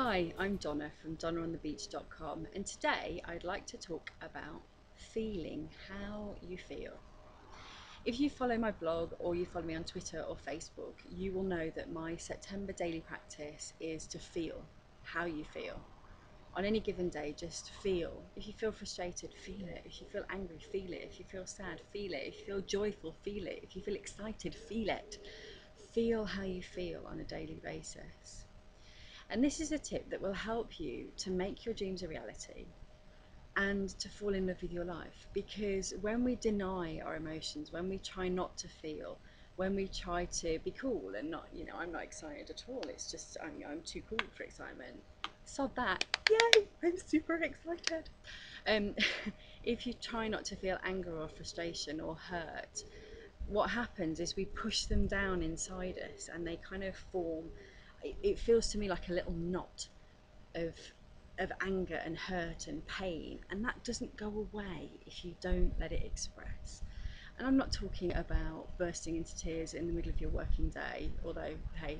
Hi, I'm Donna from donnaonthebeach.com, and today I'd like to talk about feeling how you feel. If you follow my blog or you follow me on Twitter or Facebook, you will know that my September daily practice is to feel how you feel. On any given day, just feel. If you feel frustrated, feel it. If you feel angry, feel it. If you feel sad, feel it. If you feel joyful, feel it. If you feel excited, feel it. Feel how you feel on a daily basis. And this is a tip that will help you to make your dreams a reality and to fall in love with your life. Because when we deny our emotions, when we try not to feel, when we try to be cool and not, I'm not excited at all, it's just, I'm too cool for excitement. Sod that. Yay, I'm super excited. If you try not to feel anger or frustration or hurt, what happens is we push them down inside us and they kind of form, it feels to me like a little knot of anger and hurt and pain, and that doesn't go away if you don't let it express. And I'm not talking about bursting into tears in the middle of your working day, although hey,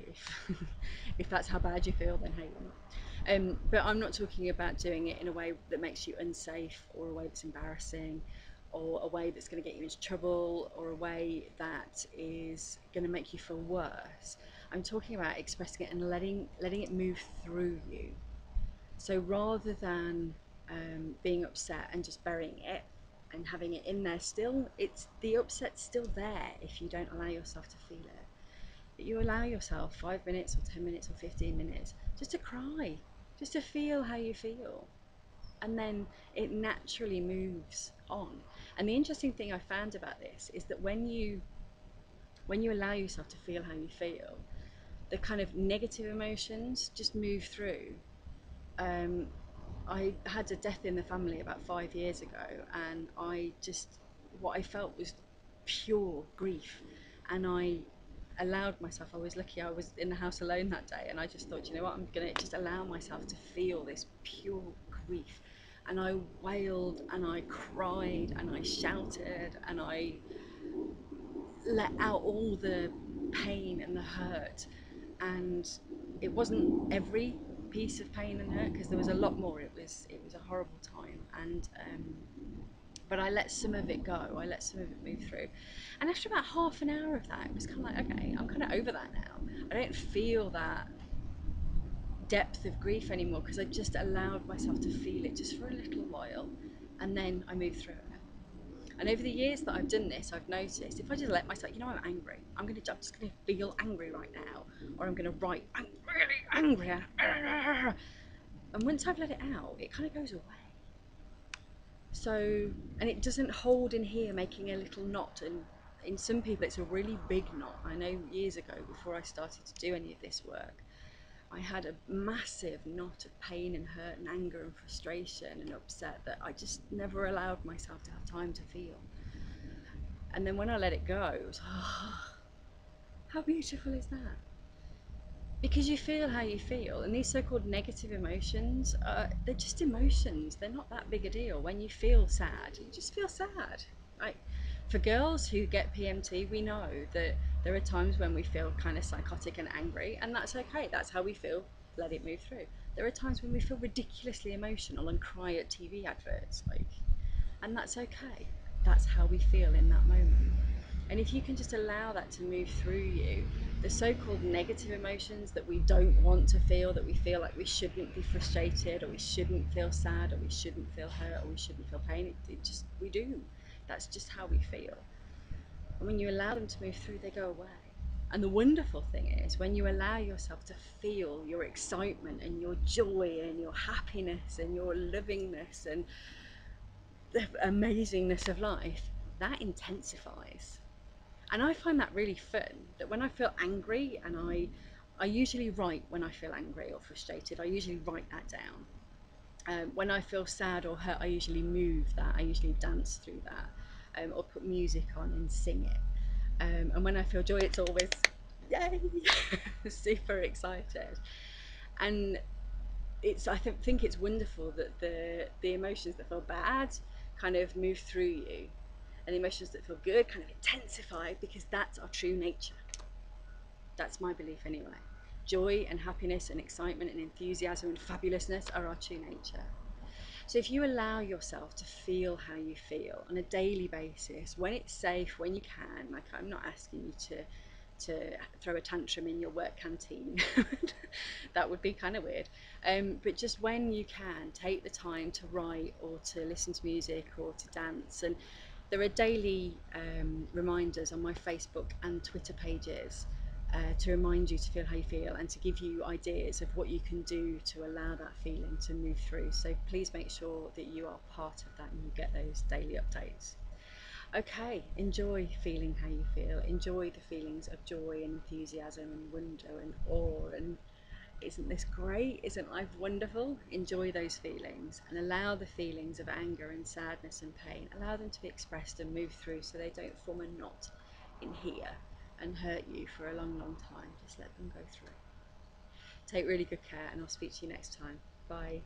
if that's how bad you feel, then hey. But I'm not talking about doing it in a way that makes you unsafe, or a way that's embarrassing, or a way that's going to get you into trouble, or a way that is going to make you feel worse. I'm talking about expressing it and letting it move through you. So rather than being upset and just burying it and having it in there still, the upset's still there if you don't allow yourself to feel it. But you allow yourself 5 minutes or 10 minutes or 15 minutes just to cry, just to feel how you feel. And then it naturally moves on. And the interesting thing I found about this is that when you allow yourself to feel how you feel, the kind of negative emotions just move through. I had a death in the family about 5 years ago, and what I felt was pure grief. And I allowed myself, I was lucky I was in the house alone that day, and I just thought, you know what, I'm gonna just allow myself to feel this pure grief. And I wailed and I cried and I shouted and I let out all the pain and the hurt. And it wasn't every piece of pain and hurt, because there was a lot more. It was a horrible time, and but I let some of it go. I let some of it move through, and after about half an hour of that, it was kind of like, okay, I'm kind of over that now. I don't feel that depth of grief anymore, because I just allowed myself to feel it just for a little while, and then I moved through it. And over the years that I've done this, I've noticed if I just let myself, I'm angry, I'm just gonna feel angry right now, or I'm gonna write, I'm really angry, and once I've let it out, it kind of goes away. So, and it doesn't hold in here, making a little knot. And in some people, it's a really big knot. I know years ago, before I started to do any of this work, I had a massive knot of pain and hurt and anger and frustration and upset that I just never allowed myself to have time to feel. And then when I let it go, it was, how beautiful is that? Because you feel how you feel, and these so-called negative emotions, they're just emotions. They're not that big a deal. When you feel sad, you just feel sad. Like, for girls who get PMT, we know that there are times when we feel kind of psychotic and angry, and that's okay. That's how we feel. Let it move through. There are times when we feel ridiculously emotional and cry at TV adverts, and that's okay. That's how we feel in that moment. And if you can just allow that to move through you, the so-called negative emotions that we don't want to feel, that we feel like we shouldn't be frustrated, or we shouldn't feel sad, or we shouldn't feel hurt, or we shouldn't feel pain, we do. That's just how we feel. And when you allow them to move through, they go away. And the wonderful thing is, when you allow yourself to feel your excitement and your joy and your happiness and your lovingness and the amazingness of life, that intensifies. And I find that really fun, that when I feel angry, and I usually write when I feel angry or frustrated, I usually write that down. When I feel sad or hurt, I usually move that, I usually dance through that, or put music on and sing it. And when I feel joy, it's always, yay, super excited. And I think it's wonderful that the emotions that feel bad kind of move through you, and the emotions that feel good kind of intensify, because that's our true nature. That's my belief anyway. Joy and happiness and excitement and enthusiasm and fabulousness are our true nature. So if you allow yourself to feel how you feel on a daily basis, when it's safe, when you can, like I'm not asking you to throw a tantrum in your work canteen. That would be kind of weird. But just when you can, take the time to write or to listen to music or to dance. And there are daily reminders on my Facebook and Twitter pages to remind you to feel how you feel and to give you ideas of what you can do to allow that feeling to move through. So please make sure that you are part of that and you get those daily updates. Okay, enjoy feeling how you feel. Enjoy the feelings of joy and enthusiasm and wonder and awe and isn't this great? Isn't life wonderful? Enjoy those feelings and allow the feelings of anger and sadness and pain, allow them to be expressed and move through so they don't form a knot in here and hurt you for a long, long time. Just let them go through. Take really good care and I'll speak to you next time. Bye.